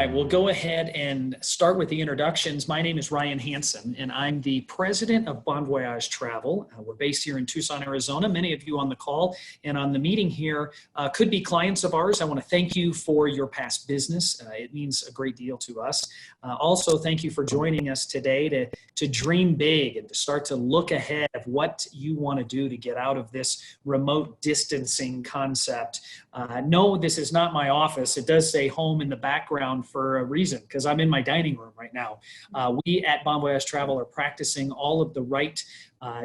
right, we'll go ahead and start with the introductions. My name is Ryan Hansen, and I'm the president of Bon Voyage Travel. We're based here in Tucson, Arizona. Many of you on the call and on the meeting here could be clients of ours. I want to thank you for your past business. It means a great deal to us. Also, thank you for joining us today to dream big and to start to look ahead of what you want to do to get out of this remote distancing concept. No, this is not my office. It does say home in the background for a reason, because I'm in my dining room right now. We at Bon Voyage Travel are practicing all of the right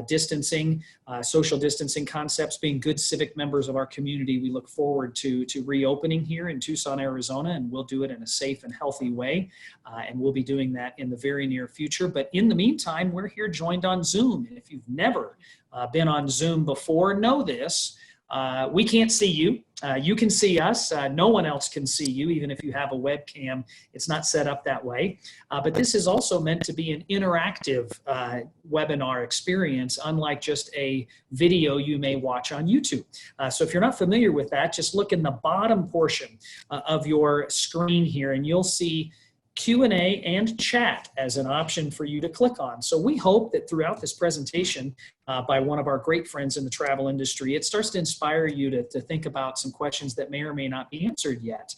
distancing, social distancing concepts, being good civic members of our community. We look forward to reopening here in Tucson, Arizona, and we'll do it in a safe and healthy way. And we'll be doing that in the very near future. But in the meantime, we're here joined on Zoom. And if you've never been on Zoom before, know this. We can't see you. You can see us. No one else can see you, even if you have a webcam. It's not set up that way. But this is also meant to be an interactive webinar experience, unlike just a video you may watch on YouTube. So if you're not familiar with that, just look in the bottom portion of your screen here, and you'll see Q&A and chat as an option for you to click on. So we hope that throughout this presentation by one of our great friends in the travel industry, it starts to inspire you to think about some questions that may or may not be answered yet.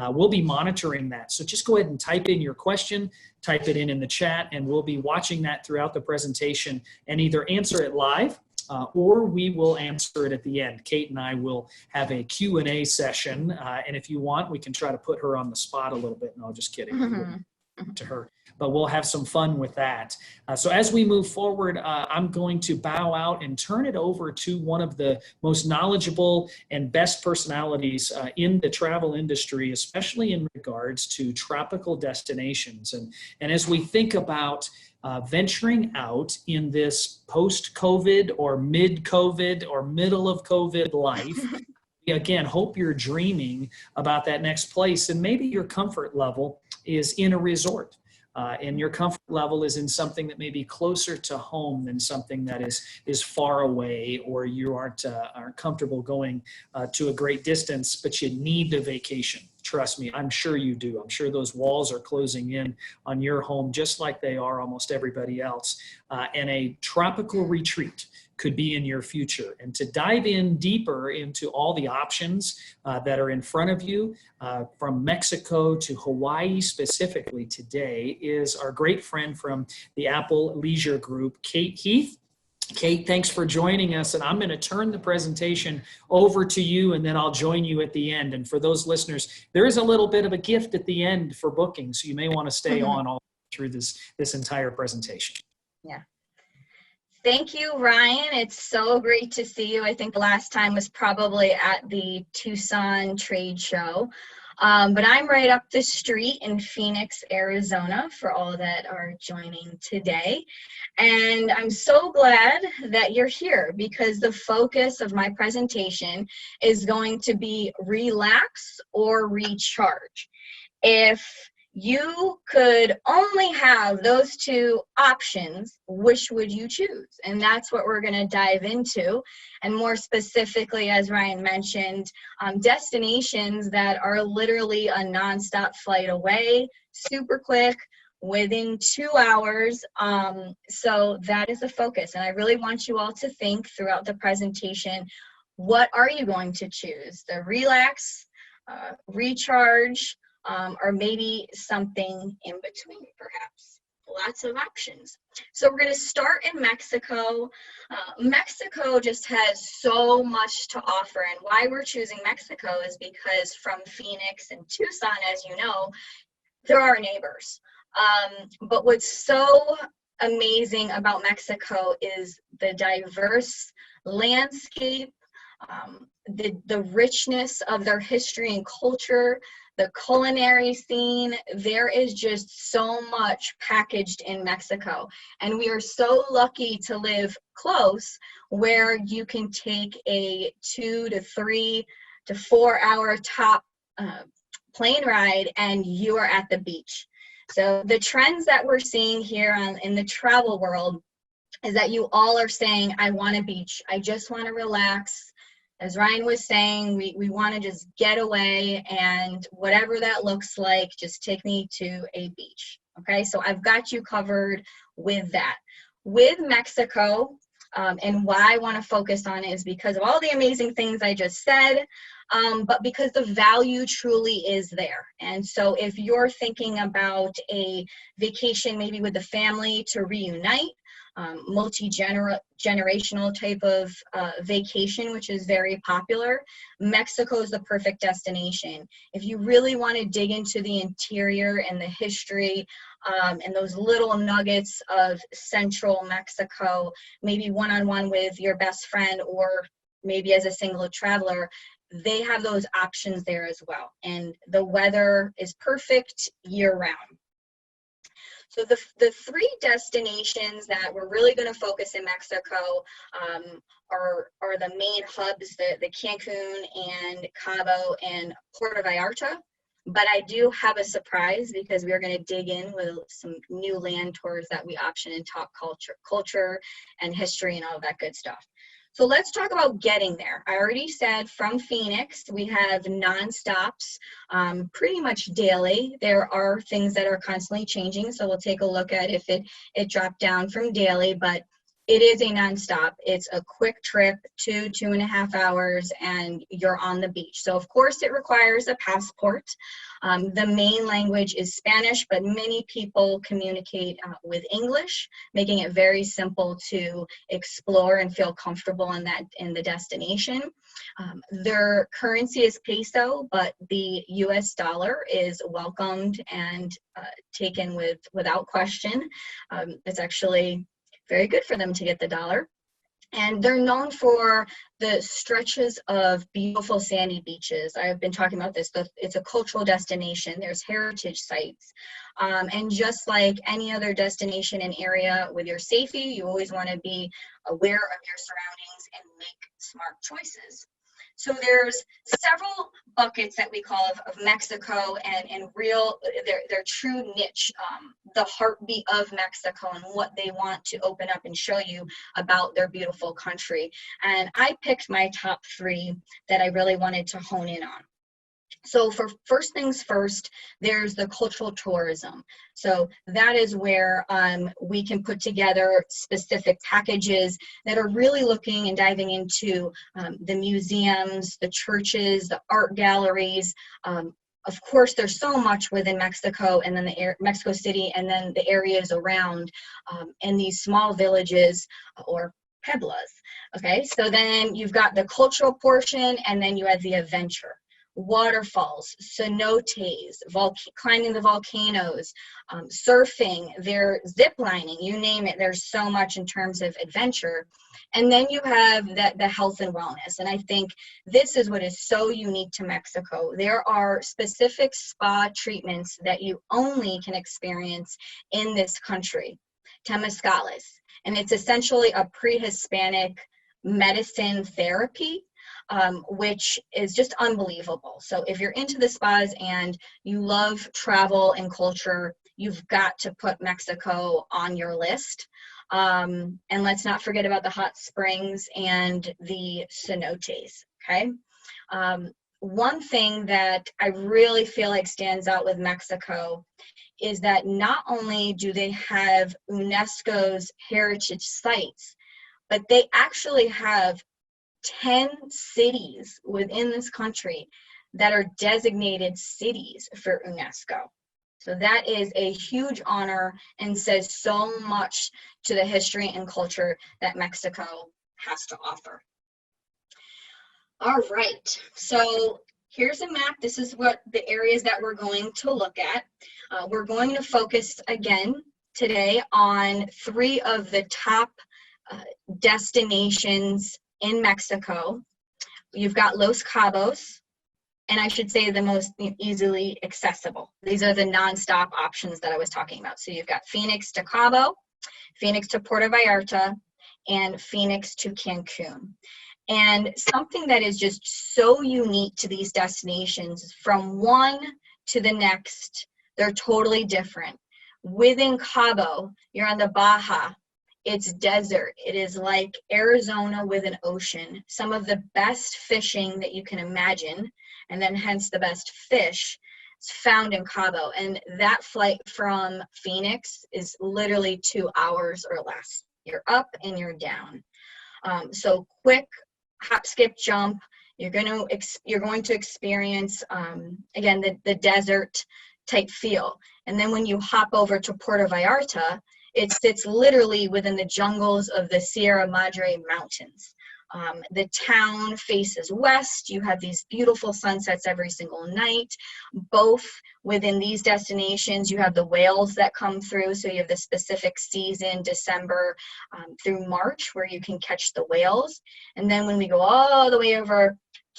We'll be monitoring that. So just go ahead and type in your question, type it in the chat, and we'll be watching that throughout the presentation and either answer it live or we will answer it at the end. Kate and I will have a Q&A session, and if you want, we can try to put her on the spot a little bit. No, just kidding. To her, but we'll have some fun with that. So as we move forward, I'm going to bow out and turn it over to one of the most knowledgeable and best personalities in the travel industry, especially in regards to tropical destinations. And as we think about venturing out in this post-COVID or mid-COVID or middle of COVID life, again, hope you're dreaming about that next place, and maybe your comfort level is in a resort. And your comfort level is in something that may be closer to home than something that is far away, or you aren't comfortable going to a great distance, but you need the vacation. Trust me, I'm sure you do. I'm sure those walls are closing in on your home just like they are almost everybody else. And a tropical retreat could be in your future. And to dive in deeper into all the options that are in front of you, from Mexico to Hawaii specifically today, is our great friend from the Apple Leisure Group, Kate Heath. Kate, thanks for joining us, and I'm going to turn the presentation over to you, and then I'll join you at the end. And for those listeners, there is a little bit of a gift at the end for booking, so you may want to stay on all through this entire presentation. Yeah. Thank you, Ryan. It's so great to see you. I think the last time was probably at the Tucson trade show. But I'm right up the street in Phoenix, Arizona, for all that are joining today. And I'm so glad that you're here, because the focus of my presentation is going to be relax or recharge. If you could only have those two options, which would you choose? And that's what we're going to dive into. And more specifically, as Ryan mentioned, destinations that are literally a nonstop flight away, super quick, within 2 hours. So that is the focus. And I really want you all to think throughout the presentation, what are you going to choose? The relax, recharge, or maybe something in between, perhaps. Lots of options. So we're going to start in Mexico. Mexico just has so much to offer, and why we're choosing Mexico is because from Phoenix and Tucson, as you know, they're our neighbors. But what's so amazing about Mexico is the diverse landscape, the richness of their history and culture, the culinary scene. There is just so much packaged in Mexico. And we are so lucky to live close, where you can take a 2 to 3 to 4 hour top plane ride and you are at the beach. So the trends that we're seeing here in the travel world is that you all are saying, I want a beach. I just want to relax. As Ryan was saying, we want to just get away, and whatever that looks like, just take me to a beach. Okay, so I've got you covered with that. With Mexico, and why I want to focus on it is because of all the amazing things I just said, but because the value truly is there. And so if you're thinking about a vacation maybe with the family to reunite, multi-generational type of vacation, which is very popular, Mexico is the perfect destination. If you really want to dig into the interior and the history and those little nuggets of central Mexico, maybe one-on-one with your best friend or maybe as a single traveler, they have those options there as well. And the weather is perfect year-round. So the three destinations that we're really going to focus in Mexico are the main hubs, the Cancun and Cabo and Puerto Vallarta. But I do have a surprise because we are going to dig in with some new land tours that we option and talk culture and history and all that good stuff. So let's talk about getting there. I already said from Phoenix, we have non-stops pretty much daily. There are things that are constantly changing, so we'll take a look at if it dropped down from daily, but it is a non-stop. It's a quick trip, 2.5 hours, and you're on the beach. So of course it requires a passport. The main language is Spanish, but many people communicate with English, making it very simple to explore and feel comfortable in the destination. Their currency is peso, but the US dollar is welcomed and taken without question. It's actually very good for them to get the dollar. And they're known for the stretches of beautiful sandy beaches. I've been talking about this. It's a cultural destination. There's heritage sites. And just like any other destination and area with your safety, you always want to be aware of your surroundings and make smart choices. So there's several buckets that we call of Mexico and real, their true niche, the heartbeat of Mexico and what they want to open up and show you about their beautiful country. And I picked my top 3 that I really wanted to hone in on. So for first things first, there's the cultural tourism. So that is where we can put together specific packages that are really looking and diving into the museums, the churches, the art galleries. Of course, there's so much within Mexico and then Mexico City and then the areas around and these small villages or pueblos. Okay, so then you've got the cultural portion and then you have the adventure. Waterfalls, cenotes, climbing the volcanoes, surfing, they're zip lining, you name it. There's so much in terms of adventure. And then you have the health and wellness. And I think this is what is so unique to Mexico. There are specific spa treatments that you only can experience in this country, temazcales. And it's essentially a pre-Hispanic medicine therapy, which is just unbelievable. So if you're into the spas and you love travel and culture, you've got to put Mexico on your list. And let's not forget about the hot springs and the cenotes, okay? One thing that I really feel like stands out with Mexico is that not only do they have UNESCO's heritage sites, but they actually have 10 cities within this country that are designated cities for UNESCO. So that is a huge honor and says so much to the history and culture that Mexico has to offer. All right, so here's a map. This is what the areas that we're going to look at. We're going to focus again today on 3 of the top destinations in Mexico. You've got Los Cabos, and I should say the most easily accessible. These are the nonstop options that I was talking about. So you've got Phoenix to Cabo, Phoenix to Puerto Vallarta, and Phoenix to Cancun. And something that is just so unique to these destinations, from one to the next, they're totally different. Within Cabo, you're on the Baja, It's desert. It is like Arizona with an ocean. Some of the best fishing that you can imagine, and then hence the best fish, is found in Cabo. And that flight from Phoenix is literally 2 hours or less. You're up and you're down. So quick hop, skip, jump. You're going to experience, again, the desert type feel. And then when you hop over to Puerto Vallarta, it sits literally within the jungles of the Sierra Madre Mountains. The town faces west. You have these beautiful sunsets every single night. Both within these destinations, you have the whales that come through. So you have the specific season, December through March, where you can catch the whales. And then when we go all the way over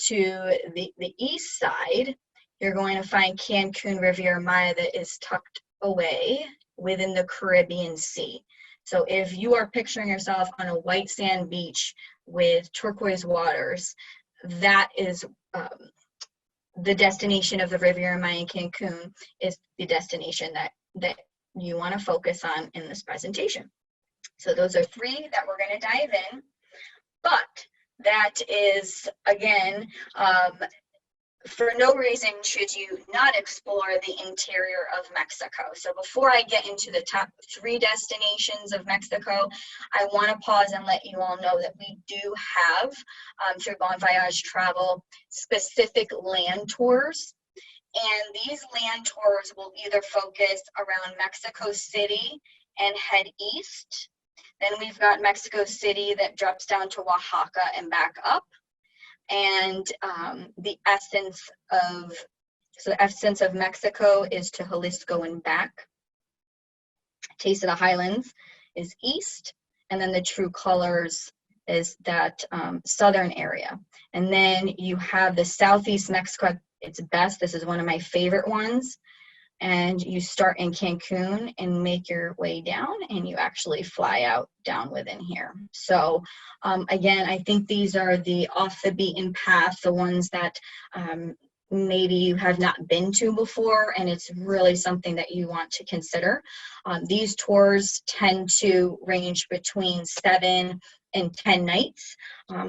to the east side, you're going to find Cancun Riviera Maya that is tucked away within the Caribbean Sea. So if you are picturing yourself on a white sand beach with turquoise waters, that is the destination of the Riviera Maya in Cancun is the destination that you want to focus on in this presentation. So those are 3 that we're going to dive in, but that is, again, for no reason should you not explore the interior of Mexico. So before I get into the top 3 destinations of Mexico, I want to pause and let you all know that we do have, through Bon Voyage Travel, specific land tours. And these land tours will either focus around Mexico City and head east. Then we've got Mexico City that drops down to Oaxaca and back up. And the essence of Mexico is to Jalisco and back. Taste of the Highlands is east, and then the True Colors is that southern area. And then you have the Southeast Mexico. It's best. This is one of my favorite ones. And you start in Cancun and make your way down, and you actually fly out down within here. So again, I think these are the off the beaten path, the ones that maybe you have not been to before, and it's really something that you want to consider. These tours tend to range between 7 and 10 nights,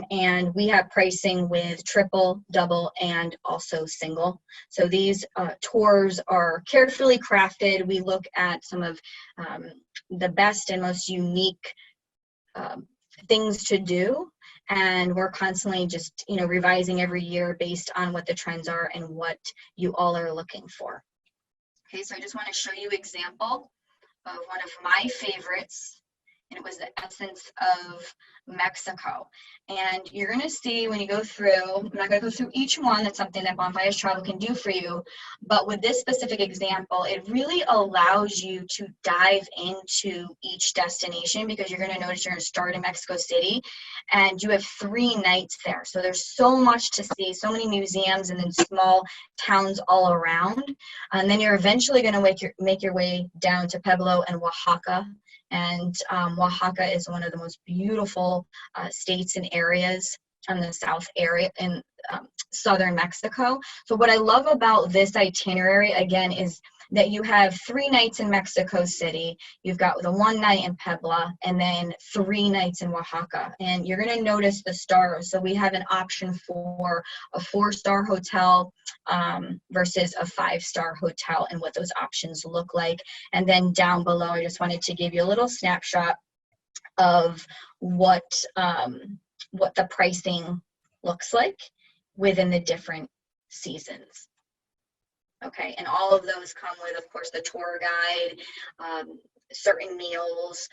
and we have pricing with triple, double, and also single. So these tours are carefully crafted. We look at some of the best and most unique things to do, and we're constantly just revising every year based on what the trends are and what you all are looking for. Okay, so I just want to show you an example of one of my favorites, and it was the essence of Mexico. And you're going to see when you go through, I'm not going to go through each one, that's something that Bon Voyage Travel can do for you, but with this specific example, it really allows you to dive into each destination, because you're going to notice you're going to start in Mexico City, and you have 3 nights there. So there's so much to see, so many museums, and then small towns all around. And then you're eventually going to make your way down to Pueblo and Oaxaca. And Oaxaca is one of the most beautiful states and areas in the south area in southern Mexico. So what I love about this itinerary, again, is that you have 3 nights in Mexico City, you've got the 1 night in Puebla, and then 3 nights in Oaxaca. And you're going to notice the stars. So we have an option for a 4-star hotel versus a 5-star hotel, and what those options look like. And then down below, I just wanted to give you a little snapshot of what the pricing looks like within the different seasons. Okay, and all of those come with, of course, the tour guide, certain meals,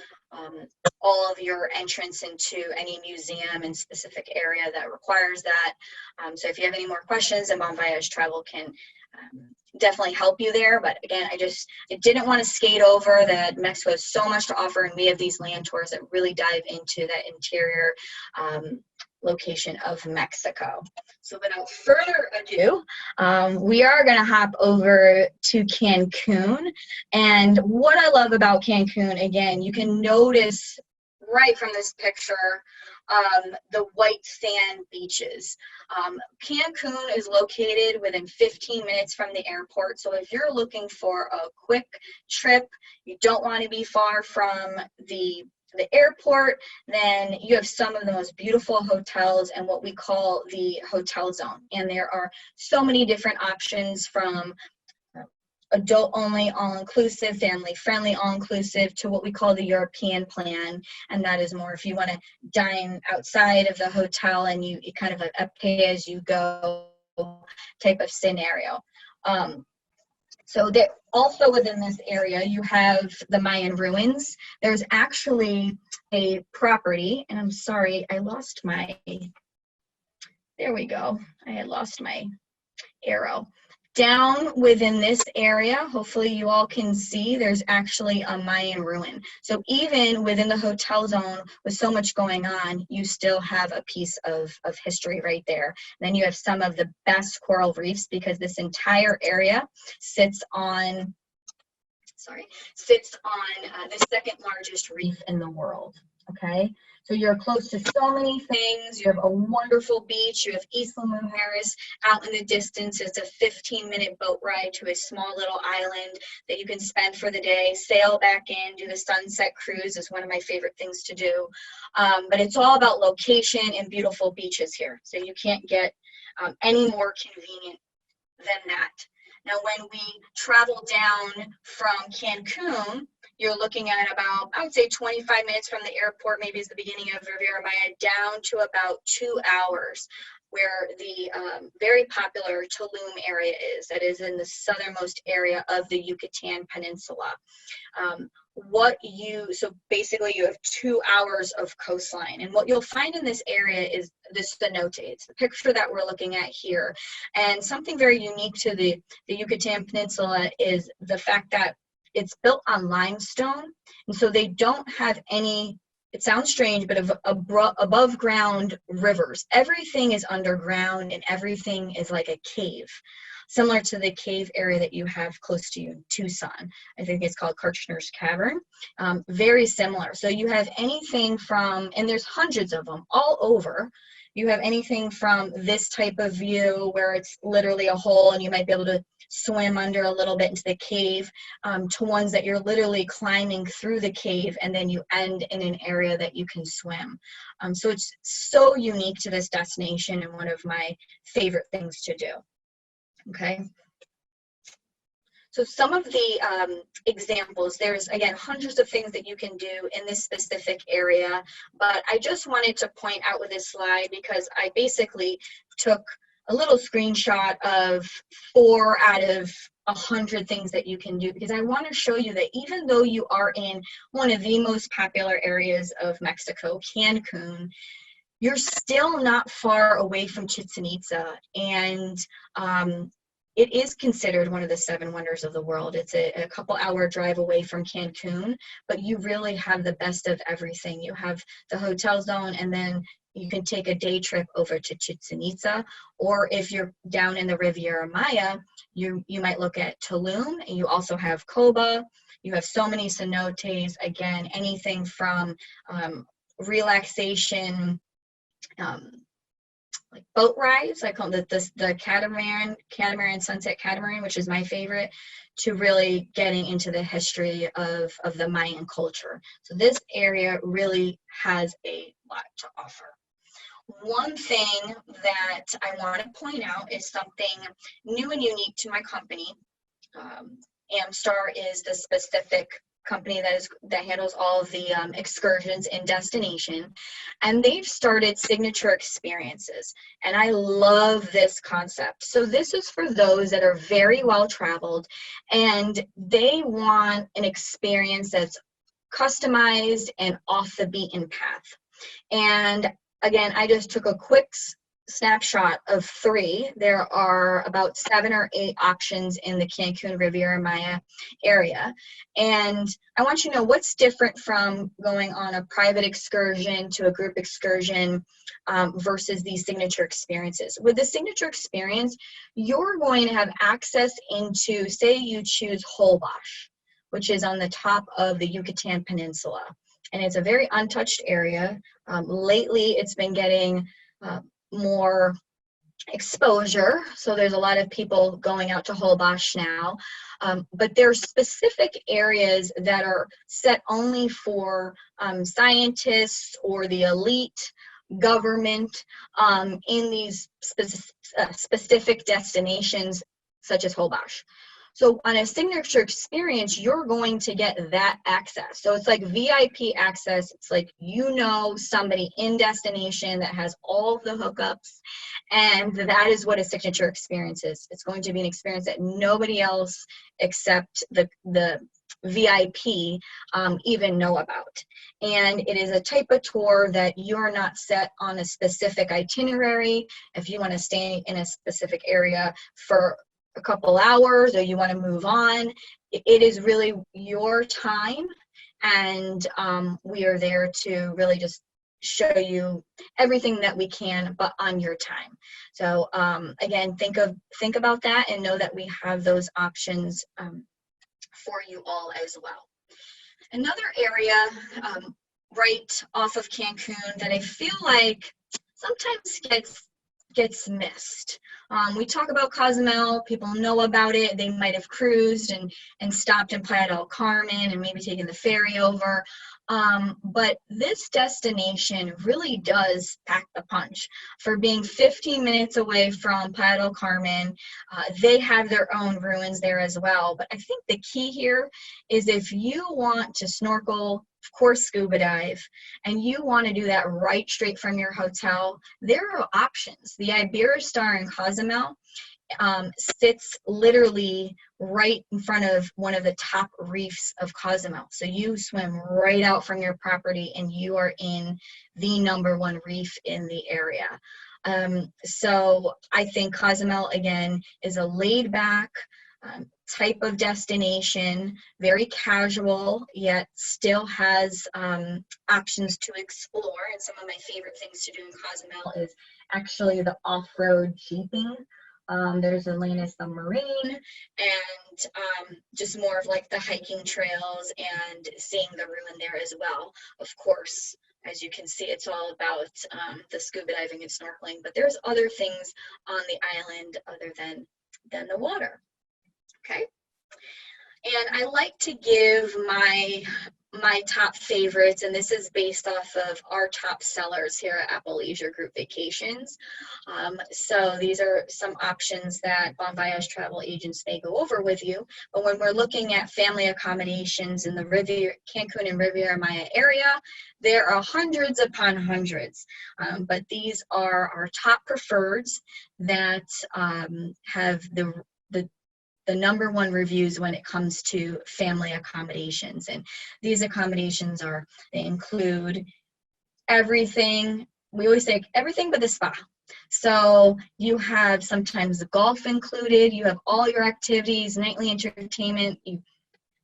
all of your entrance into any museum and specific area that requires that. So if you have any more questions, then Bon Voyage Travel can definitely help you there. But again, I didn't want to skate over that Mexico has so much to offer, and we have these land tours that really dive into that interior location of Mexico. So without further ado, we are going to hop over to Cancun. And what I love about Cancun, again, you can notice right from this picture the white sand beaches. Cancun is located within 15 minutes from the airport. So if you're looking for a quick trip, you don't want to be far from the the airport, then you have some of the most beautiful hotels and what we call the hotel zone. And there are so many different options, from adult only, all-inclusive, family-friendly, all-inclusive, to what we call the European plan. And that is more if you want to dine outside of the hotel and you kind of a pay-as-you-go type of scenario. So that also within this area, you have the Mayan ruins. There's actually a property, and I'm sorry, I lost my, there we go. I had lost my arrow. Down within this area, hopefully you all can see, there's actually a Mayan ruin. So even within the hotel zone with so much going on, you still have a piece of history right there. And then you have some of the best coral reefs, because this entire area sits on the second largest reef in the world, okay? So you're close to so many things. You have a wonderful beach. You have Isla Mujeres out in the distance. It's a 15-minute boat ride to a small little island that you can spend for the day, sail back in, do the sunset cruise is one of my favorite things to do. But it's all about location and beautiful beaches here. So you can't get any more convenient than that. Now, when we travel down from Cancun, you're looking at about, I would say 25 minutes from the airport, maybe is the beginning of Riviera Maya, down to about 2 hours, where the very popular Tulum area is. That is in the southernmost area of the Yucatan Peninsula. So basically you have 2 hours of coastline, and what you'll find in this area is the cenote. It's the picture that we're looking at here. And something very unique to the Yucatan Peninsula is the fact that it's built on limestone, and so they don't have any, it sounds strange, but above ground rivers. Everything is underground and everything is like a cave, similar to the cave area that you have close to you in Tucson. I think it's called Kirchner's Cavern. Very similar. So you have anything from, and there's hundreds of them all over. You have anything from this type of view where it's literally a hole and you might be able to swim under a little bit into the cave, to ones that you're literally climbing through the cave and then you end in an area that you can swim. So it's so unique to this destination and one of my favorite things to do. Okay. So some of the examples, there's again hundreds of things that you can do in this specific area, but I just wanted to point out with this slide because I basically took a little screenshot of 4 out of 100 things that you can do, because I want to show you that even though you are in one of the most popular areas of Mexico, Cancun, you're still not far away from Chichen Itza, and it is considered one of the 7 wonders of the world. It's a couple-hour drive away from Cancun, but you really have the best of everything. You have the hotel zone, and then you can take a day trip over to Chichen Itza, or if you're down in the Riviera Maya, you might look at Tulum, and you also have Coba. You have so many cenotes, again, anything from relaxation, like boat rides, I call it the catamaran, sunset catamaran, which is my favorite, to really getting into the history of the Mayan culture. So this area really has a lot to offer. One thing that I want to point out is something new and unique to my company. Amstar is the specific company that handles all of the excursions and destination, and they've started signature experiences, and I love this concept. So this is for those that are very well traveled and they want an experience that's customized and off the beaten path. And again, I just took a quick snapshot of 3. There are about 7 or 8 options in the Cancun Riviera Maya area. And I want you to know what's different from going on a private excursion to a group excursion versus these signature experiences. With the signature experience, you're going to have access into, say you choose Holbox, which is on the top of the Yucatan Peninsula. And it's a very untouched area. Lately, it's been getting more exposure, so there's a lot of people going out to Holbox now, But there's specific areas that are set only for scientists or the elite government in these specific destinations such as Holbox. So on a signature experience, you're going to get that access. So it's like VIP access. It's like, you know, somebody in destination that has all of the hookups, and that is what a signature experience is. It's going to be an experience that nobody else except the VIP even know about. And it is a type of tour that you're not set on a specific itinerary. If you want to stay in a specific area for a couple hours or you want to move on, it is really your time, and we are there to really just show you everything that we can, but on your time. So again, think about that and know that we have those options for you all as well. Another area right off of Cancun that I feel like sometimes gets missed. We talk about Cozumel, people know about it, they might have cruised and stopped in Playa del Carmen and maybe taken the ferry over. But this destination really does pack the punch. For being 15 minutes away from Playa del Carmen, they have their own ruins there as well. But I think the key here is if you want to snorkel, of course, scuba dive, and you want to do that right straight from your hotel, there are options. The Iberostar in Cozumel sits literally right in front of one of the top reefs of Cozumel. So you swim right out from your property and you are in the #1 reef in the area. So I think Cozumel, again, is a laid back type of destination, very casual, yet still has options to explore. And some of my favorite things to do in Cozumel is actually the off-road jeeping. There's Atlantis Submarine, and just more of like the hiking trails and seeing the ruin there as well. Of course, as you can see, it's all about the scuba diving and snorkeling, but there's other things on the island other than the water. Okay, and I like to give my top favorites, and this is based off of our top sellers here at Apple Leisure Group Vacations. So these are some options that Bon Voyage Travel agents may go over with you. But when we're looking at family accommodations in the Cancun and Riviera Maya area, there are hundreds upon hundreds. But these are our top preferreds that have the #1 reviews when it comes to family accommodations. And these accommodations they include everything. We always say everything but the spa. So you have sometimes the golf included, you have all your activities, nightly entertainment,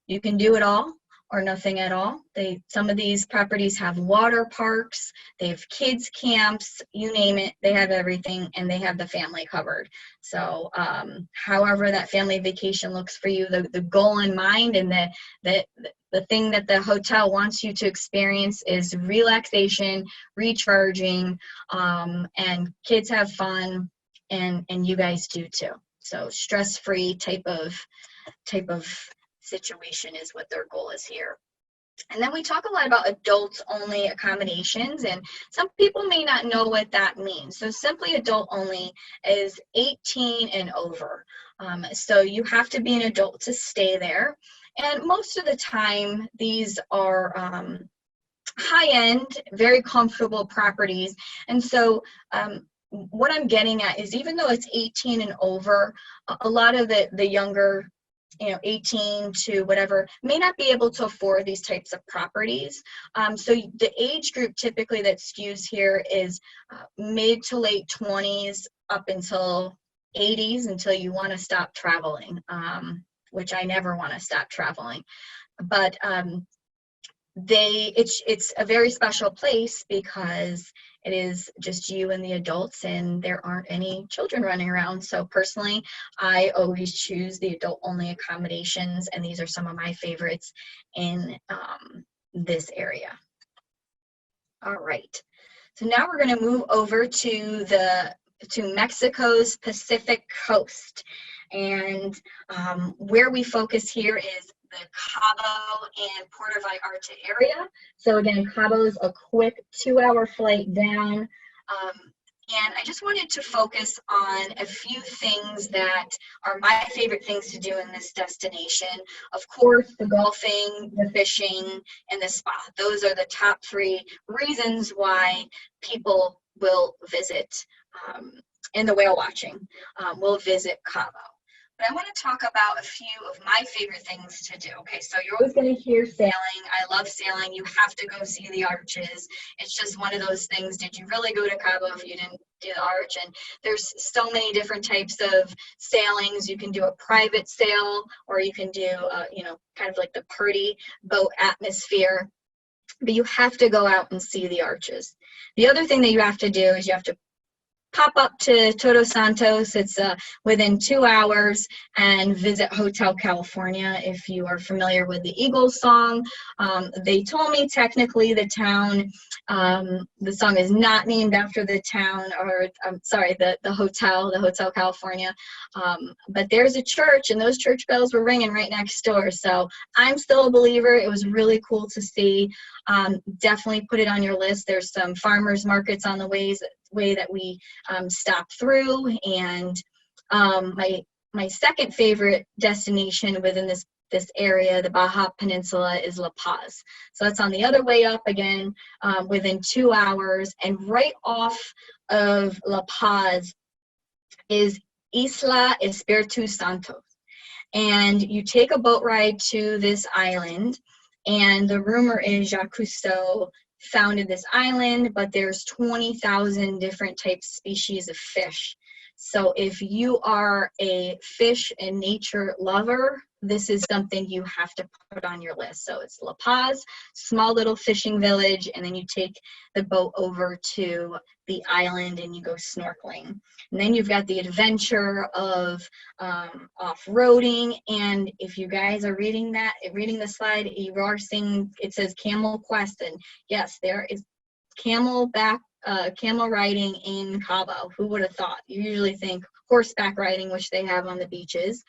you can do it all or nothing at all. Some of these properties have water parks, they have kids camps, you name it, they have everything, and they have the family covered. So however that family vacation looks for you, the goal in mind and the thing that the hotel wants you to experience is relaxation, recharging, and kids have fun, and you guys do too. So stress-free type of situation is what their goal is here. And then we talk a lot about adults only accommodations, and some people may not know what that means. So simply adult only is 18 and over. So you have to be an adult to stay there. And most of the time, these are high-end, very comfortable properties. And so what I'm getting at is even though it's 18 and over, a lot of the younger 18 to whatever, may not be able to afford these types of properties. So the age group typically that skews here is mid to late 20s up until 80s, until you want to stop traveling, which I never want to stop traveling. But it's a very special place because it is just you and the adults, and there aren't any children running around. So personally, I always choose the adult only accommodations, and these are some of my favorites in this area. All right, so now we're going to move over to Mexico's Pacific coast. And where we focus here is the Cabo and Puerto Vallarta area. So again, Cabo's a quick 2-hour flight down. And I just wanted to focus on a few things that are my favorite things to do in this destination. Of course, the golfing, the fishing, and the spa. Those are the top 3 reasons why people will visit, and the whale watching will visit Cabo. But I want to talk about a few of my favorite things to do. Okay, so you're always going to hear sailing. I love sailing. You have to go see the arches. It's just one of those things. Did you really go to Cabo if you didn't do the arch? And there's so many different types of sailings. You can do a private sail, or you can do, kind of like the party boat atmosphere. But you have to go out and see the arches. The other thing that you have to do is you have to pop up to Todos Santos. It's within 2 hours, and visit Hotel California if you are familiar with the Eagles song. They told me technically the town, the song is not named after the town, or I'm sorry, the Hotel California. But there's a church, and those church bells were ringing right next door. So I'm still a believer. It was really cool to see. Definitely put it on your list. There's some farmers markets on the way that we stop through, and my second favorite destination within this area, the Baja Peninsula, is La Paz. So that's on the other way up again, within 2 hours, and right off of La Paz is Isla Espiritu Santo, and you take a boat ride to this island. And the rumor is Jacques Cousteau founded this island, but there's 20,000 different types, species of fish. So if you are a fish and nature lover, this is something you have to put on your list. So it's La Paz, small little fishing village, and then you take the boat over to the island and you go snorkeling. And then you've got the adventure of off-roading. And if you guys are reading the slide, you are seeing, it says Camel Quest. And yes, there is camel riding in Cabo. Who would have thought? You usually think horseback riding, which they have on the beaches,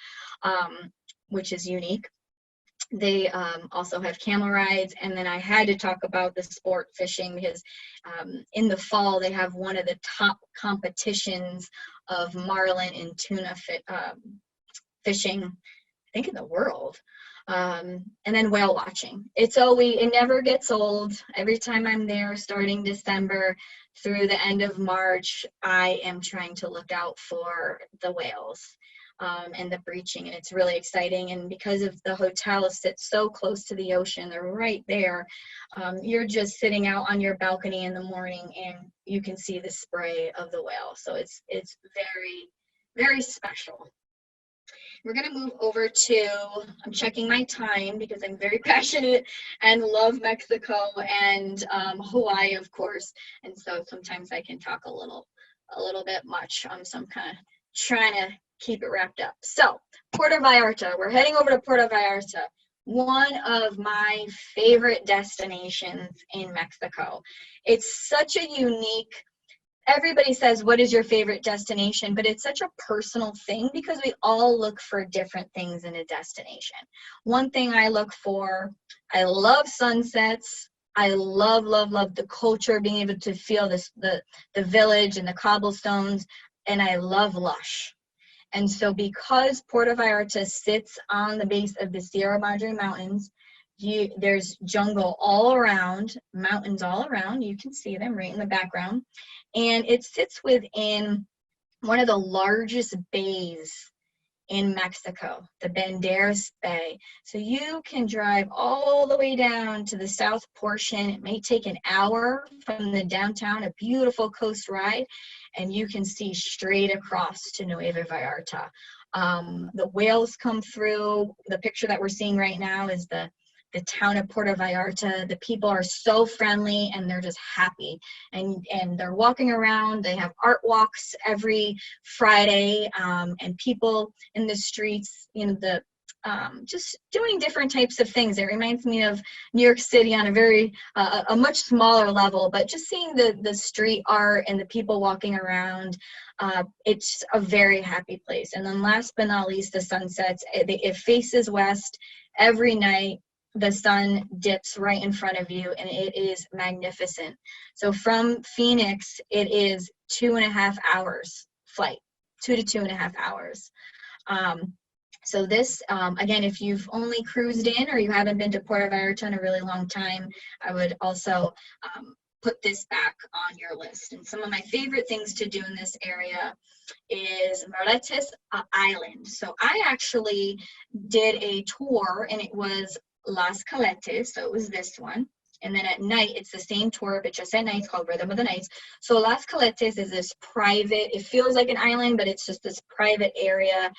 which is unique. They also have camel rides. And then I had to talk about the sport fishing, because in the fall they have one of the top competitions of marlin and tuna fishing, I think, in the world. And then whale watching. It never gets old. Every time I'm there, starting December through the end of March, I am trying to look out for the whales and the breaching, and it's really exciting. And because of the hotel sits so close to the ocean, they're right there. You're just sitting out on your balcony in the morning, and you can see the spray of the whale. So it's very, very special. We're going to move over to, I'm checking my time because I'm very passionate and love Mexico and Hawaii, of course. And so sometimes I can talk a little bit much. So I'm kind of trying to keep it wrapped up. So Puerto Vallarta, we're heading over to Puerto Vallarta, one of my favorite destinations in Mexico. It's such a unique, everybody says, what is your favorite destination? But it's such a personal thing, because we all look for different things in a destination. One thing I look for, I love sunsets. I love the culture, being able to feel the village and the cobblestones, and I love lush. And so because Puerto Vallarta sits on the base of the Sierra Madre Mountains, there's jungle all around, mountains all around. You can see them right in the background. And it sits within one of the largest bays in Mexico, the Banderas Bay. So you can drive all the way down to the south portion. It may take an hour from the downtown, a beautiful coast ride, and you can see straight across to Nueva Vallarta. The whales come through. The picture that we're seeing right now is the town of Puerto Vallarta. The people are so friendly, and they're just happy, and they're walking around. They have art walks every Friday, and people in the streets, the just doing different types of things. It reminds me of New York City on a very, a much smaller level, but just seeing the street art and the people walking around, it's a very happy place. And then last but not least, the sunsets. It faces west every night. The sun dips right in front of you, and it is magnificent. So from Phoenix, it is 2.5 hours flight, 2 to 2.5 hours. So this, again, if you've only cruised in or you haven't been to Puerto Vallarta in a really long time, I would also put this back on your list. And some of my favorite things to do in this area is Moretes Island. So I actually did a tour, and it was Las Caletes, so it was this one. And then at night, it's the same tour, but just at night. It's called Rhythm of the Nights. So Las Caletes is this private, it feels like an island, but it's just this private area.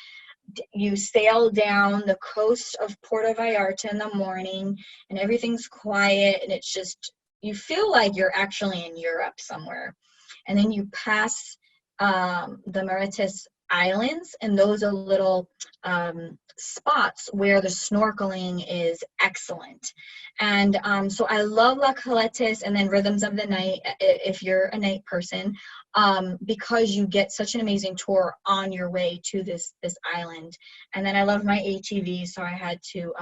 You sail down the coast of Puerto Vallarta in the morning, and everything's quiet, and it's just, you feel like you're actually in Europe somewhere. And then you pass the Moretes Islands, and those are little spots where the snorkeling is excellent. And so I love La Caletes and then Rhythms of the Night if you're a night person, because you get such an amazing tour on your way to this island. And then I love my ATV, so I had to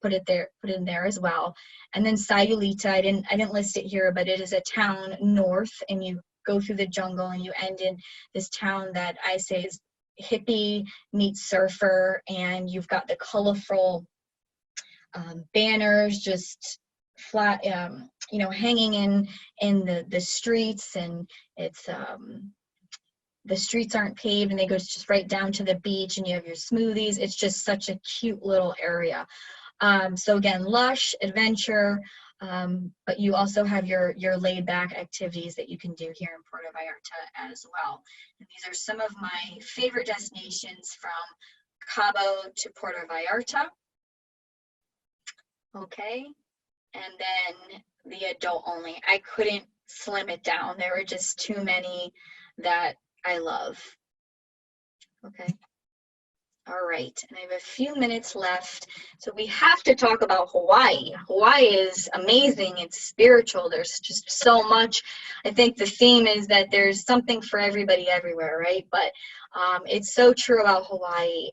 put in there as well. And then Sayulita, I didn't list it here, but it is a town north, and you go through the jungle and you end in this town that I say is hippie meets surfer, and you've got the colorful banners just flat, hanging in the streets, and it's the streets aren't paved, and they go just right down to the beach, and you have your smoothies. It's just such a cute little area. So again, lush adventure, but you also have your laid back activities that you can do here in Puerto Vallarta as well. And these are some of my favorite destinations from Cabo to Puerto Vallarta. Okay, and then the adult only. I couldn't slim it down. There were just too many that I love. Okay. All right, and I have a few minutes left. So we have to talk about Hawaii. Hawaii is amazing. It's spiritual. There's just so much. I think the theme is that there's something for everybody everywhere, right? But it's so true about Hawaii.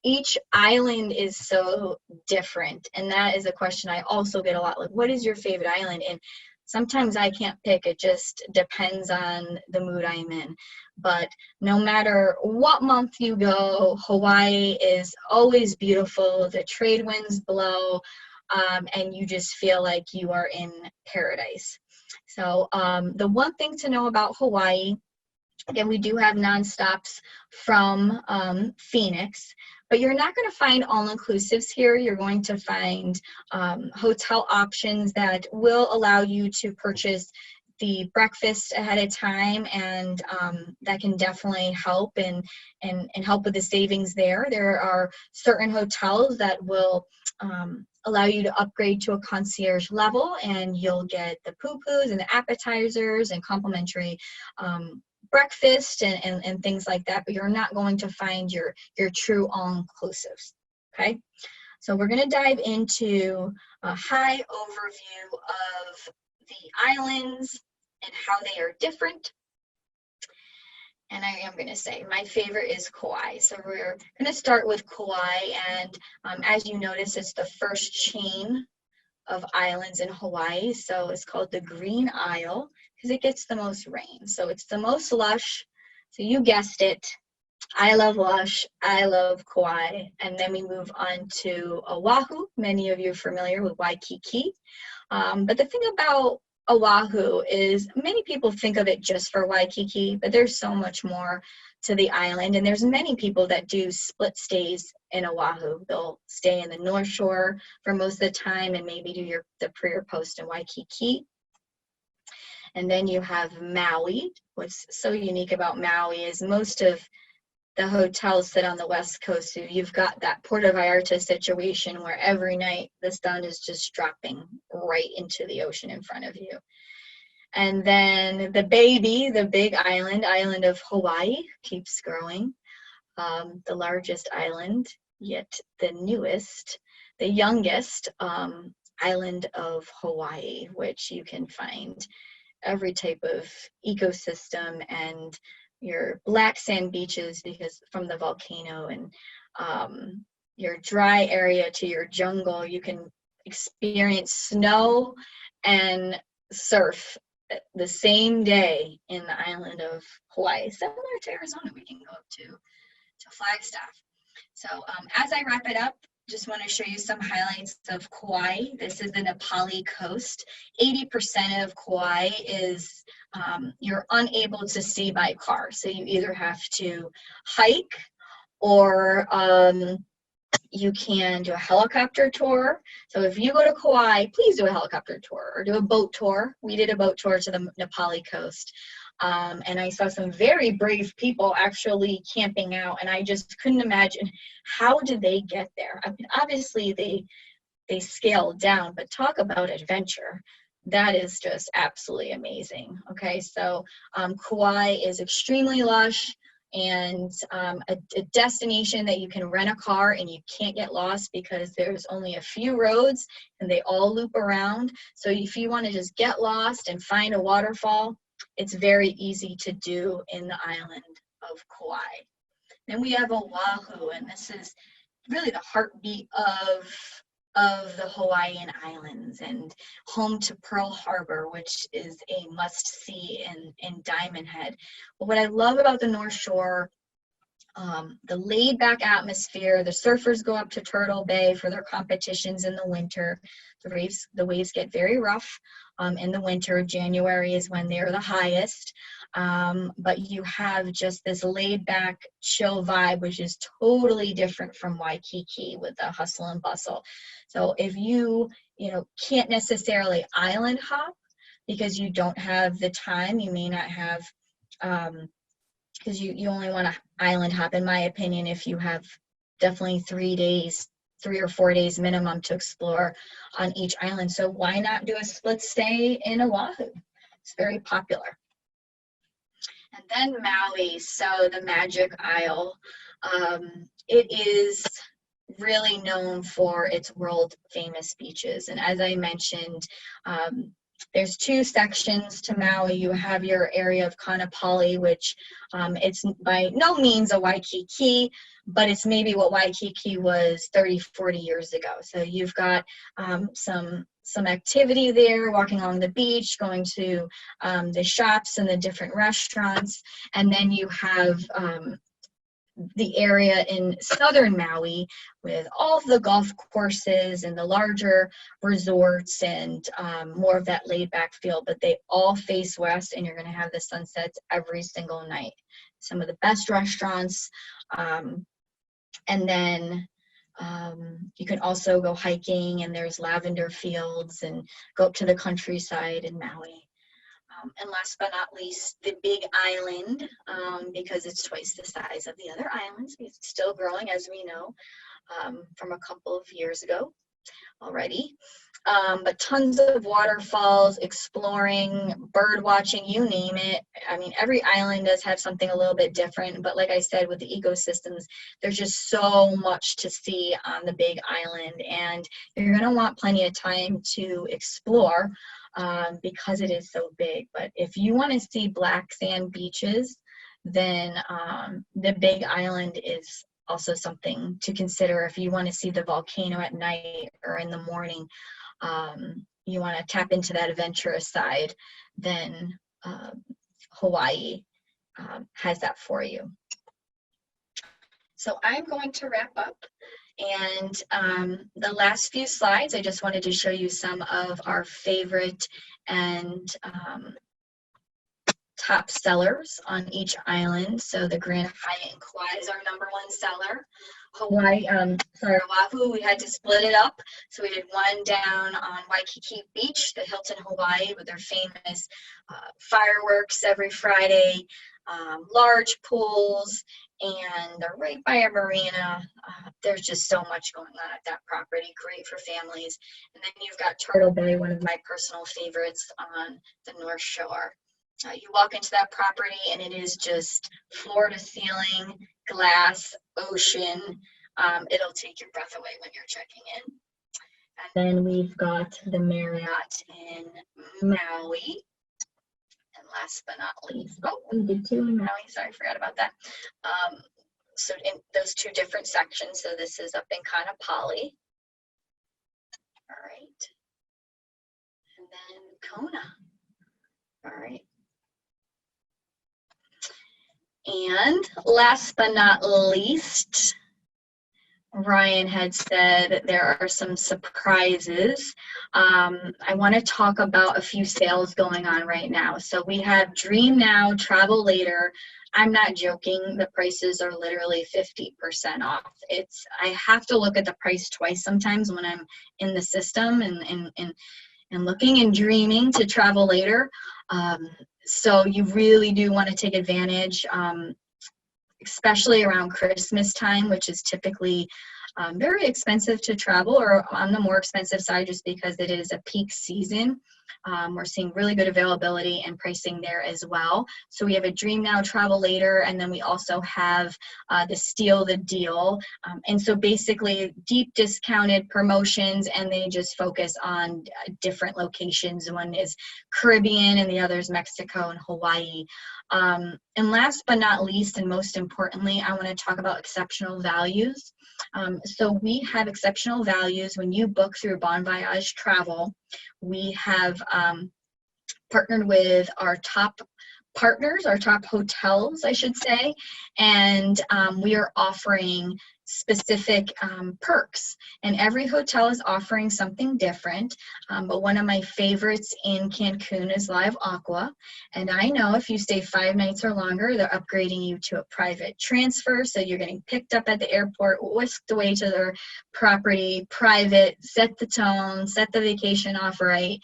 Each island is so different. And that is a question I also get a lot. Like, what is your favorite island? And sometimes I can't pick. It just depends on the mood I'm in. But no matter what month you go, Hawaii is always beautiful. The trade winds blow, and you just feel like you are in paradise. So the one thing to know about Hawaii, again, we do have nonstops from Phoenix, but you're not going to find all-inclusives here. You're going to find hotel options that will allow you to purchase the breakfast ahead of time, and that can definitely help and help with the savings there. There are certain hotels that will allow you to upgrade to a concierge level, and you'll get the poo-poos and the appetizers and complimentary breakfast and things like that, but you're not going to find your true all-inclusives. Okay, so we're going to dive into a high overview of the islands and how they are different. And I am going to say my favorite is Kauai. So we're going to start with Kauai, and as you notice, it's the first chain of islands in Hawaii. So it's called the Green Isle because it gets the most rain. So it's the most lush. So you guessed it. I love lush. I love Kauai. And then we move on to Oahu. Many of you are familiar with Waikiki. But the thing about Oahu is many people think of it just for Waikiki, but there's so much more to the island, and there's many people that do split stays in Oahu. They'll stay in the North Shore for most of the time and maybe do the pre or post in Waikiki. And then you have Maui. What's so unique about Maui is most of the hotels sit on the West Coast, so you've got that Puerto Vallarta situation where every night the sun is just dropping right into the ocean in front of you. And then the big island of Hawaii keeps growing. The largest island yet the newest, the youngest island of Hawaii, which you can find every type of ecosystem and your black sand beaches because from the volcano, and your dry area to your jungle. You can experience snow and surf the same day in the island of Hawaii, similar to Arizona. We can go up to Flagstaff. So as I wrap it up, just want to show you some highlights of Kauai. This is the Nepali coast. 80% of Kauai is you're unable to see by car. So you either have to hike or you can do a helicopter tour. So if you go to Kauai, please do a helicopter tour or do a boat tour. We did a boat tour to the Nepali coast. And I saw some very brave people actually camping out, and I just couldn't imagine how did they get there. I mean, obviously they scaled down, but talk about adventure. That is just absolutely amazing. Okay, so Kauai is extremely lush and a destination that you can rent a car and you can't get lost because there's only a few roads and they all loop around. So if you want to just get lost and find a waterfall, it's very easy to do in the island of Kauai. Then we have Oahu, and this is really the heartbeat of the Hawaiian Islands and home to Pearl Harbor, which is a must-see in Diamond Head. But what I love about the North Shore, the laid-back atmosphere, the surfers go up to Turtle Bay for their competitions in the winter. The waves get very rough in the winter. January is when they're the highest. But you have just this laid-back, chill vibe, which is totally different from Waikiki with the hustle and bustle. So if you can't necessarily island hop because you don't have the time, you may not have, because you only want to island hop, in my opinion, if you have definitely 3 or 4 days minimum to explore on each island. So why not do a split stay in Oahu? It's very popular. And then Maui, so the Magic Isle. It is really known for its world famous beaches. And as I mentioned, there's 2 sections to Maui. You have your area of Kaanapali, which it's by no means a Waikiki, but it's maybe what Waikiki was 30, 40 years ago. So you've got some activity there, walking along the beach, going to the shops and the different restaurants. And then you have the area in southern Maui with all of the golf courses and the larger resorts and more of that laid back feel, but they all face west and you're going to have the sunsets every single night. Some of the best restaurants. And then you can also go hiking, and there's lavender fields, and go up to the countryside in Maui. And last but not least, the Big Island, because it's twice the size of the other islands. It's still growing, as we know, from a couple of years ago already. But tons of waterfalls, exploring, bird watching, you name it. I mean, every island does have something a little bit different, but like I said, with the ecosystems, there's just so much to see on the Big Island, and you're going to want plenty of time to explore because it is so big. But if you want to see black sand beaches, then the Big Island is also something to consider. If you want to see the volcano at night or in the morning, you want to tap into that adventurous side, then Hawaii has that for you. So I'm going to wrap up, and the last few slides, I just wanted to show you some of our favorite and top sellers on each island. So the Grand Hyatt in Kauai is our #1 seller. Oahu, we had to split it up. So we did one down on Waikiki Beach, the Hilton Hawaii, with their famous fireworks every Friday, large pools, and they're right by a marina. There's just so much going on at that property, great for families. And then you've got Turtle Bay, one of my personal favorites on the North Shore. You walk into that property and it is just floor to ceiling, glass, ocean, It'll take your breath away when you're checking in. And then we've got the Marriott in Maui. And last but not least, oh, we did two in Maui. Sorry, I forgot about that. So in those two different sections. So this is up in Kanapali. All right. And then Kona. All right. And last but not least, Ryan had said there are some surprises. I want to talk about a few sales going on right now. So we have Dream Now, Travel Later. I'm not joking. The prices are literally 50% off. I have to look at the price twice sometimes when I'm in the system and looking and dreaming to travel later. So you really do want to take advantage, especially around Christmas time, which is typically very expensive to travel, or on the more expensive side just because it is a peak season. We're seeing really good availability and pricing there as well. So we have a Dream Now, Travel Later, and then we also have the Steal the Deal. And so basically deep discounted promotions, and they just focus on different locations. One is Caribbean and the other is Mexico and Hawaii. And last but not least, and most importantly, I want to talk about exceptional values. So we have exceptional values when you book through Bon Voyage Travel. We have partnered with our top partners, our top hotels, I should say, and we are offering specific perks, and every hotel is offering something different, but one of my favorites in Cancun is Live Aqua, and I know if you stay 5 nights or longer, they're upgrading you to a private transfer, so you're getting picked up at the airport, whisked away to their property, private, set the tone, set the vacation off right.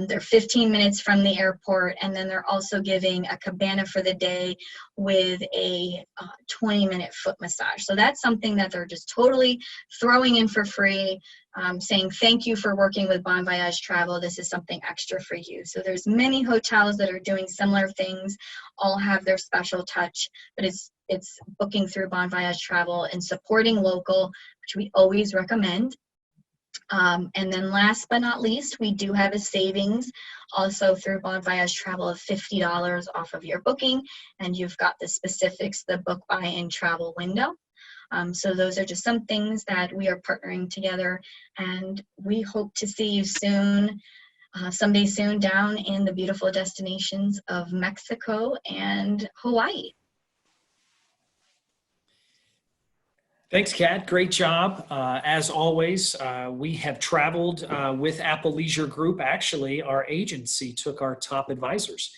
They're 15 minutes from the airport, and then they're also giving a cabana for the day with a 20-minute foot massage. So that's something that they're just totally throwing in for free, saying thank you for working with Bon Voyage Travel. This is something extra for you. So there's many hotels that are doing similar things, all have their special touch, but it's booking through Bon Voyage Travel and supporting local, which we always recommend. And then last but not least, we do have a savings also through Bon Voyage Travel of $50 off of your booking, and you've got the specifics, the book, buy, and travel window. So those are just some things that we are partnering together, and we hope to see you soon, someday soon, down in the beautiful destinations of Mexico and Hawaii. Thanks, Kat. Great job. As always, we have traveled with Apple Leisure Group. Actually, our agency took our top advisors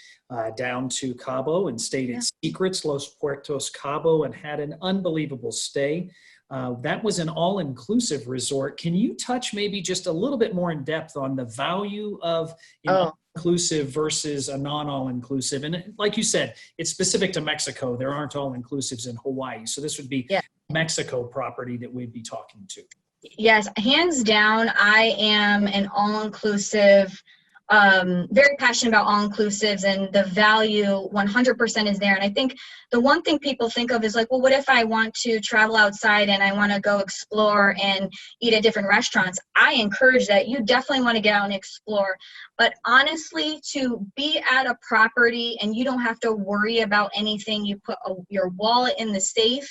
down to Cabo and stayed at Secrets, Los Puertos Cabo, and had an unbelievable stay. That was an all-inclusive resort. Can you touch maybe just a little bit more in depth on the value of all-inclusive versus a non-all-inclusive? And like you said, it's specific to Mexico. There aren't all-inclusives in Hawaii. So this would be Mexico property that we'd be talking to. Yes, hands down, I am an all-inclusive, very passionate about all-inclusives, and the value 100% is there. And I think the one thing people think of is like, well, what if I want to travel outside and I want to go explore and eat at different restaurants? I encourage that. You definitely want to get out and explore. But honestly, to be at a property and you don't have to worry about anything, you put your wallet in the safe,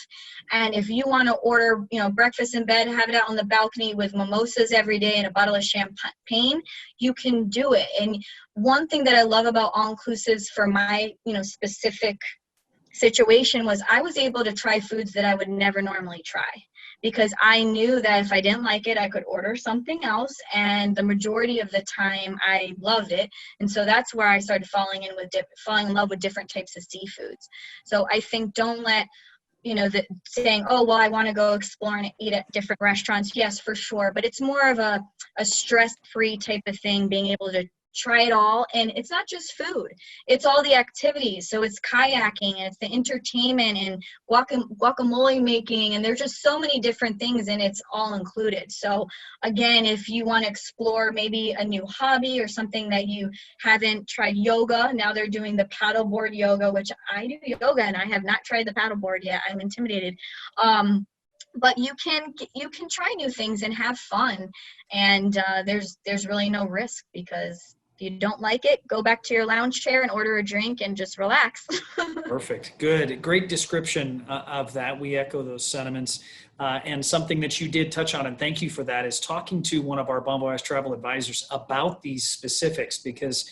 and if you want to order, breakfast in bed, have it out on the balcony with mimosas every day and a bottle of champagne, you can do it. And one thing that I love about all-inclusives for my, specific situation was I was able to try foods that I would never normally try, because I knew that if I didn't like it, I could order something else, and the majority of the time I loved it. And so that's where I started falling in love with different types of seafoods. So I think don't let saying, oh, well, I want to go explore and eat at different restaurants. Yes, for sure. But it's more of a stress-free type of thing, being able to try it all. And it's not just food, it's all the activities. So it's kayaking, and it's the entertainment, and guacamole making, and there's just so many different things, and it's all included. So again, if you want to explore maybe a new hobby or something that you haven't tried, yoga, now they're doing the paddleboard yoga, which I do yoga and I have not tried the paddleboard yet. I'm intimidated. but you can try new things and have fun, and there's really no risk, because if you don't like it, go back to your lounge chair and order a drink and just relax. Perfect. Good. Great description of that. We echo those sentiments. And something that you did touch on, and thank you for that, is talking to one of our Bon Voyage travel advisors about these specifics, because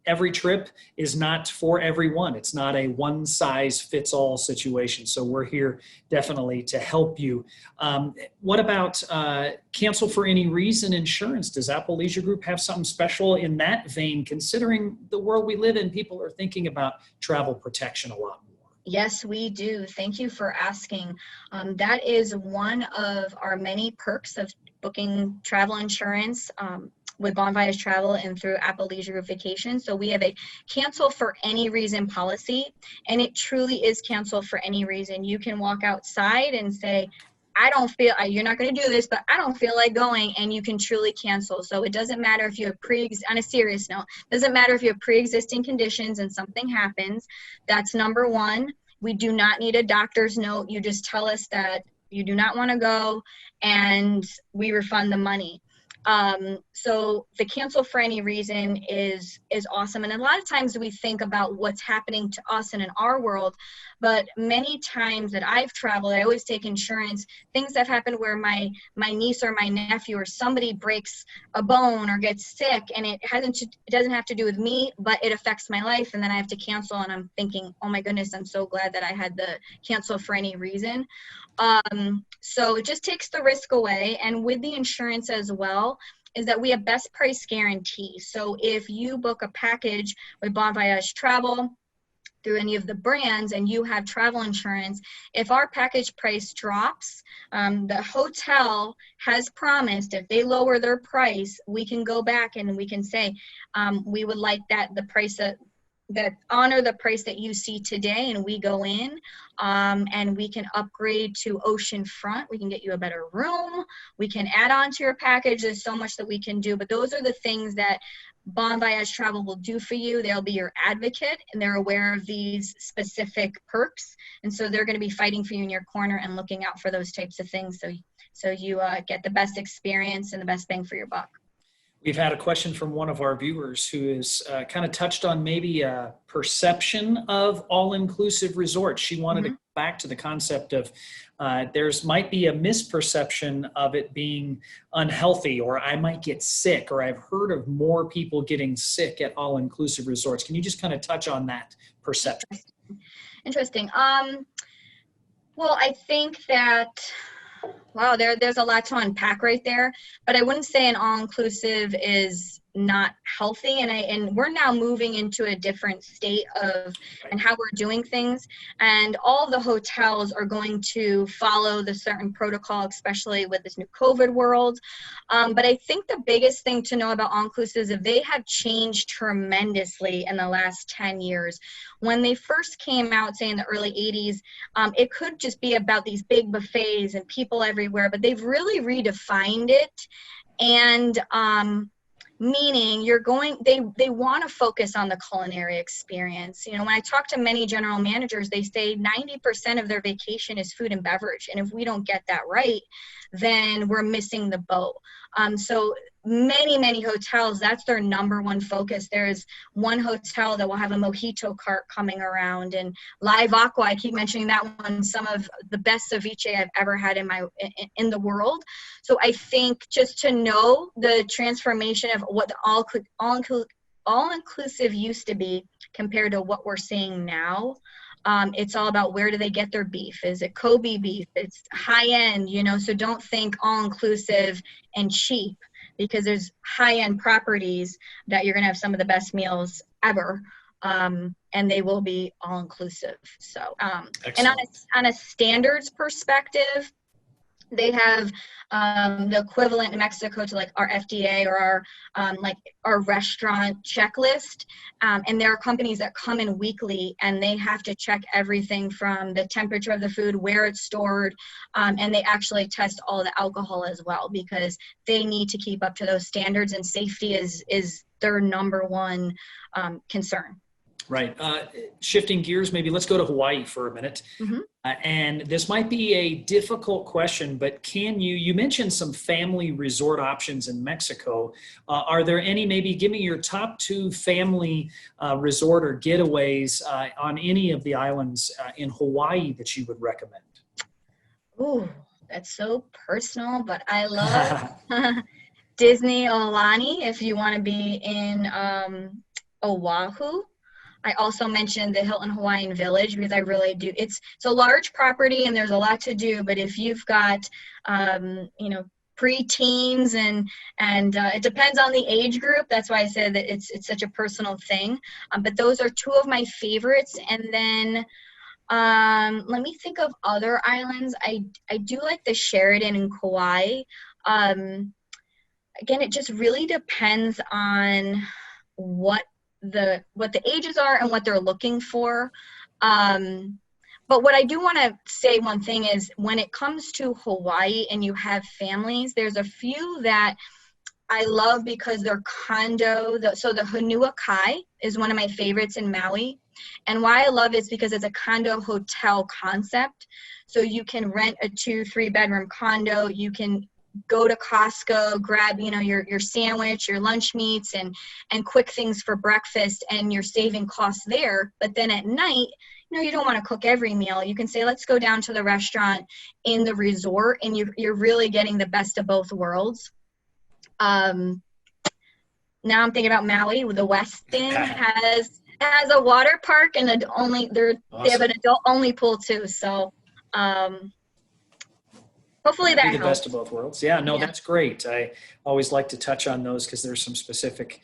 every trip is not for everyone. It's not a one size fits all situation. So we're here definitely to help you. What about cancel for any reason insurance? Does Apple Leisure Group have something special in that vein, considering the world we live in? People are thinking about travel protection a lot more. Yes, we do. Thank you for asking. That is one of our many perks of booking travel insurance with Bon Voyage Travel and through Apple Leisure Group Vacations. So we have a cancel for any reason policy, and it truly is cancel for any reason. You can walk outside and say, I don't feel, you're not going to do this, but I don't feel like going, and you can truly cancel. So it doesn't matter if you have on a serious note, doesn't matter if you have pre-existing conditions and something happens. That's number one. We do not need a doctor's note. You just tell us that you do not want to go, and we refund the money. So the cancel for any reason is awesome. And a lot of times we think about what's happening to us and in our world, but many times that I've traveled, I always take insurance. Things have happened where my niece or my nephew or somebody breaks a bone or gets sick, and it doesn't have to do with me, but it affects my life, and then I have to cancel, and I'm thinking, oh my goodness, I'm so glad that I had the cancel for any reason. So it just takes the risk away. And with the insurance as well, is that we have best price guarantee. So if you book a package with Bon Voyage Travel through any of the brands and you have travel insurance, if our package price drops, the hotel has promised if they lower their price, we can go back and we can say, we would like the price that honor the price that you see today, and we go in and we can upgrade to oceanfront. We can get you a better room. We can add on to your package. There's so much that we can do, but those are the things that Bon Voyage Travel will do for you. They'll be your advocate, and they're aware of these specific perks, and so they're going to be fighting for you in your corner and looking out for those types of things, so you get the best experience and the best bang for your buck. We've had a question from one of our viewers who has kind of touched on maybe a perception of all-inclusive resorts. She wanted to go back to the concept of there's might be a misperception of it being unhealthy, or I might get sick, or I've heard of more people getting sick at all-inclusive resorts. Can you just kind of touch on that perception? Interesting. Well, I think that, wow, there's a lot to unpack right there, but I wouldn't say an all-inclusive is not healthy, and we're now moving into a different state of and how we're doing things, and all the hotels are going to follow the certain protocol, especially with this new COVID world. But I think the biggest thing to know about all-inclusives is they have changed tremendously in the last 10 years. When they first came out, say in the early 80s, it could just be about these big buffets and people everywhere, but they've really redefined it, and meaning they want to focus on the culinary experience. You know, when I talk to many general managers, they say 90% of their vacation is food and beverage, and if we don't get that right, then we're missing the boat. So many hotels, that's their number one focus. There's one hotel that will have a mojito cart coming around, and Live Aqua, I keep mentioning that one, some of the best ceviche I've ever had in the world. So I think just to know the transformation of what the all-inclusive used to be compared to what we're seeing now. It's all about, where do they get their beef? Is it Kobe beef? It's high end, so don't think all-inclusive and cheap, because there's high-end properties that you're going to have some of the best meals ever, and they will be all-inclusive. So, and on a standards perspective, they have the equivalent in Mexico to like our FDA or our restaurant checklist. And there are companies that come in weekly, and they have to check everything from the temperature of the food, where it's stored, and they actually test all the alcohol as well, because they need to keep up to those standards, and safety is their number one concern. Right. Shifting gears, maybe let's go to Hawaii for a minute. Mhm. And this might be a difficult question, but you mentioned some family resort options in Mexico. Are there any, maybe give me your top two family resort or getaways on any of the islands in Hawaii that you would recommend? Ooh, that's so personal, but I love Disney Aulani if you want to be in Oahu. I also mentioned the Hilton Hawaiian Village because I really do. It's a large property and there's a lot to do. But if you've got, pre-teens and it depends on the age group. That's why I said that it's such a personal thing. But those are two of my favorites. And then let me think of other islands. I do like the Sheraton in Kauai. Again, it just really depends on what the ages are and what they're looking for. But what I do want to say, one thing is when it comes to Hawaii and you have families, there's a few that I love because they're condo. So the Honua Kai is one of my favorites in Maui. And why I love it is because it's a condo hotel concept. So you can rent a 2-3 bedroom condo. You can go to Costco, grab, your sandwich, your lunch meats and quick things for breakfast, and you're saving costs there. But then at night, you don't want to cook every meal. You can say, let's go down to the restaurant in the resort, and you're really getting the best of both worlds. Now I'm thinking about Maui. The Westin has a water park and they have an adult only pool too. So hopefully that Be the helps. best of both worlds. Yeah, no, that's great. I always like to touch on those because there's some specific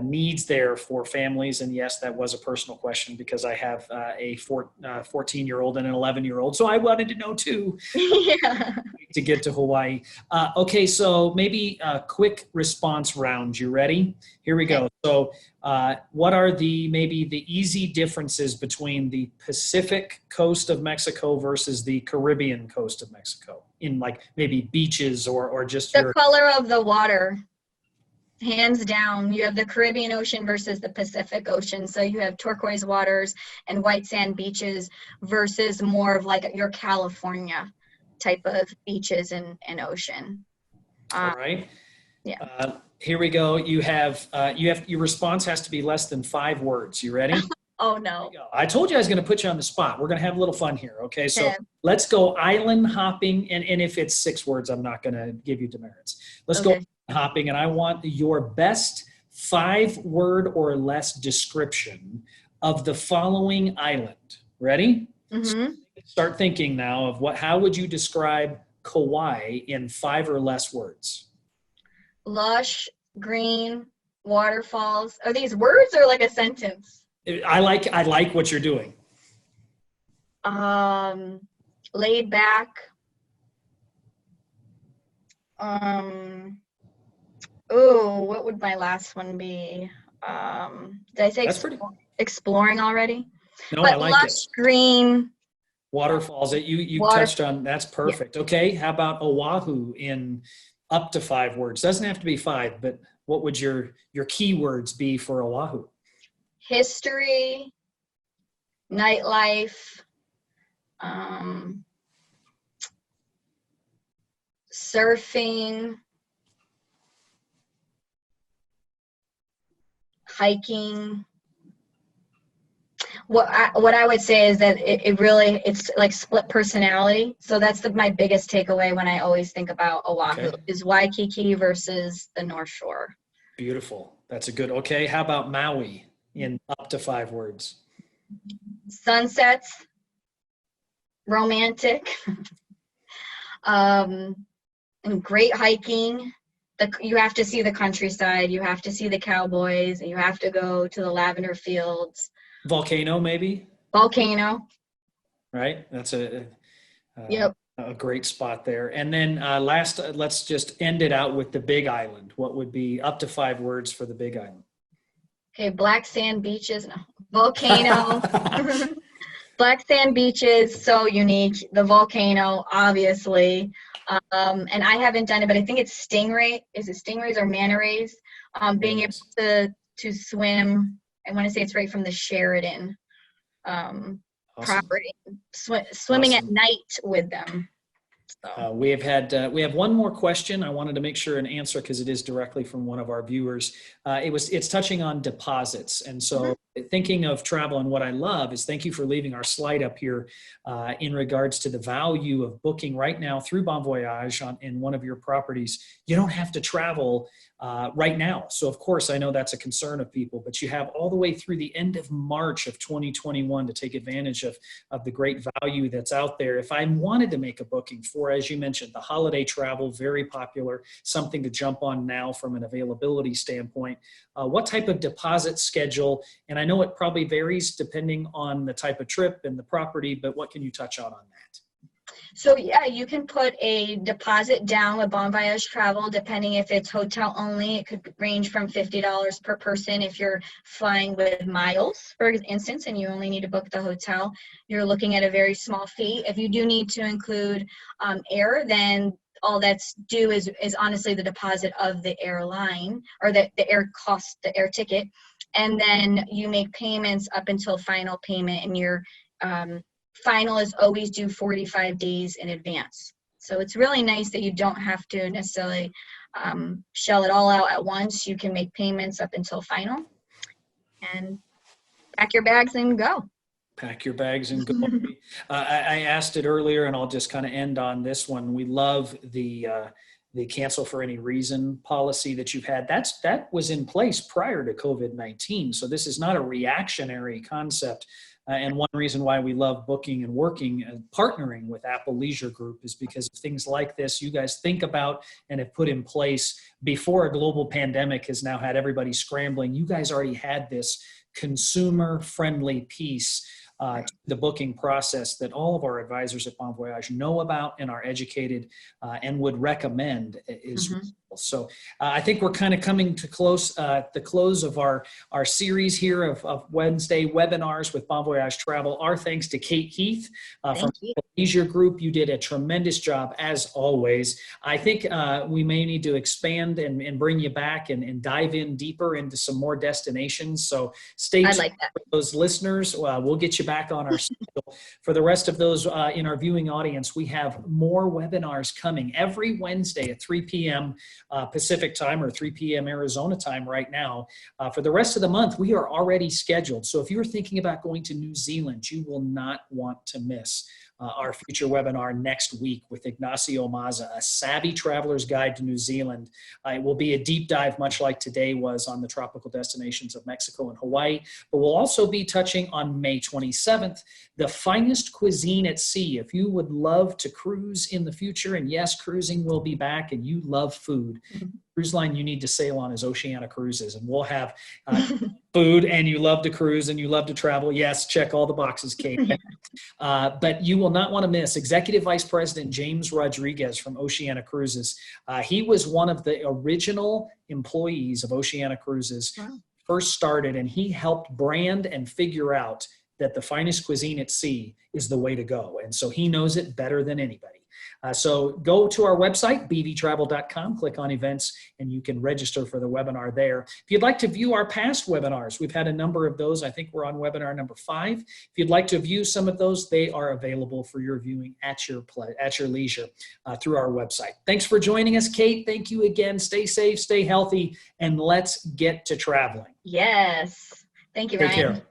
needs there for families. And yes, that was a personal question because I have a 14-year-old and an 11-year-old. So I wanted to know too. Yeah. To get to Hawaii. Okay, so maybe a quick response round. You ready? Here we go. So what are maybe the easy differences between the Pacific coast of Mexico versus the Caribbean coast of Mexico in like maybe beaches or just the color of the water? Hands down, you have the Caribbean Ocean versus the Pacific Ocean. So you have turquoise waters and white sand beaches versus more of like your California type of beaches and ocean. All right. Yeah. Here we go. You have your response has to be less than 5 words. You ready? Oh no. I told you I was going to put you on the spot. We're going to have a little fun here. Okay. So Okay. let's go island hopping. And if it's 6 words, I'm not going to give you demerits. Let's go hopping. And I want your best 5-word or less description of the following island. Ready? Mm-hmm. So start thinking now of how would you describe Kauai in 5 or less words? Lush, green, waterfalls. Are these words or like a sentence? I like what you're doing. Laid back. What would my last one be? Did I say exploring already? No, but I like lush, it. Green. Waterfalls that you touched on. That's perfect. Yeah. Okay. How about Oahu in up to 5 words? Doesn't have to be 5, but what would your key words be for Oahu? History, nightlife, surfing, hiking. What I would say is that it's like split personality. So that's my biggest takeaway when I always think about Oahu is Waikiki versus the North Shore. Beautiful. That's a good. Okay. How about Maui in up to 5 words? Sunsets, romantic, and great hiking. You have to see the countryside. You have to see the cowboys. And you have to go to the lavender fields. Volcano, maybe? Volcano. Right? That's a great spot there. And then last, let's just end it out with the Big Island. What would be up to 5 words for the Big Island? Okay, black sand beaches. No. Volcano. Black sand beaches, so unique. The volcano, obviously. And I haven't done it, but I think it's stingray. Is it stingrays or manta rays? Being able to swim I want to say it's right from the Sheridan Awesome. property. Swimming at Awesome. night with them. So. We have one more question. I wanted to make sure and answer because it is directly from one of our viewers. It's touching on deposits, and so thinking of travel, and what I love is, thank you for leaving our slide up here in regards to the value of booking right now through Bon Voyage in one of your properties. You don't have to travel right now. So of course, I know that's a concern of people, but you have all the way through the end of March of 2021 to take advantage of the great value that's out there. If I wanted to make a booking for, as you mentioned, the holiday travel, very popular, something to jump on now from an availability standpoint, what type of deposit schedule? And I know it probably varies depending on the type of trip and the property, but what can you touch on that? So yeah, you can put a deposit down with Bon Voyage Travel, depending if it's hotel only. It could range from $50 per person. If you're flying with miles, for instance, and you only need to book the hotel, you're looking at a very small fee. If you do need to include air, then all that's due is honestly the deposit of the airline, or the air cost, the air ticket. And then you make payments up until final payment, and your final is always due 45 days in advance. So it's really nice that you don't have to necessarily shell it all out at once. You can make payments up until final, and pack your bags and go. Pack your bags and go. I asked it earlier, and I'll just kind of end on this one. We love the cancel for any reason policy that you've had. That was in place prior to COVID-19. So this is not a reactionary concept. And one reason why we love booking and working and partnering with Apple Leisure Group is because of things like this you guys think about and have put in place before a global pandemic has now had everybody scrambling. You guys already had this consumer-friendly piece to the booking process that all of our advisors at Bon Voyage know about and are educated and would recommend is so I think we're kind of coming to the close of our series here of Wednesday webinars with Bon Voyage Travel. Our thanks to Kate Heath from the Leisure Group. You did a tremendous job as always. I think we may need to expand and bring you back and dive in deeper into some more destinations. So stay tuned for those listeners. We'll get you back on our schedule. For the rest of those in our viewing audience, we have more webinars coming every Wednesday at 3 p.m. Pacific time, or 3 p.m. Arizona time right now. For the rest of the month, we are already scheduled. So if you're thinking about going to New Zealand, you will not want to miss our future webinar next week with Ignacio Maza, a savvy traveler's guide to New Zealand. It will be a deep dive, much like today was on the tropical destinations of Mexico and Hawaii, but we'll also be touching on May 27th, the finest cuisine at sea. If you would love to cruise in the future, and yes, cruising will be back, and you love food, cruise line you need to sail on is Oceania Cruises, and we'll have food, and you love to cruise and you love to travel. Yes, check all the boxes, Kate. But you will not want to miss Executive Vice President James Rodriguez from Oceania Cruises. He was one of the original employees of Oceania Cruises, first started, and he helped brand and figure out that the finest cuisine at sea is the way to go. And so he knows it better than anybody. So go to our website, bvtravel.com, click on events, and you can register for the webinar there. If you'd like to view our past webinars, we've had a number of those. I think we're on webinar number 5. If you'd like to view some of those, they are available for your viewing at your leisure through our website. Thanks for joining us, Kate. Thank you again. Stay safe, stay healthy, and let's get to traveling. Yes. Thank you, Ryan. Take care.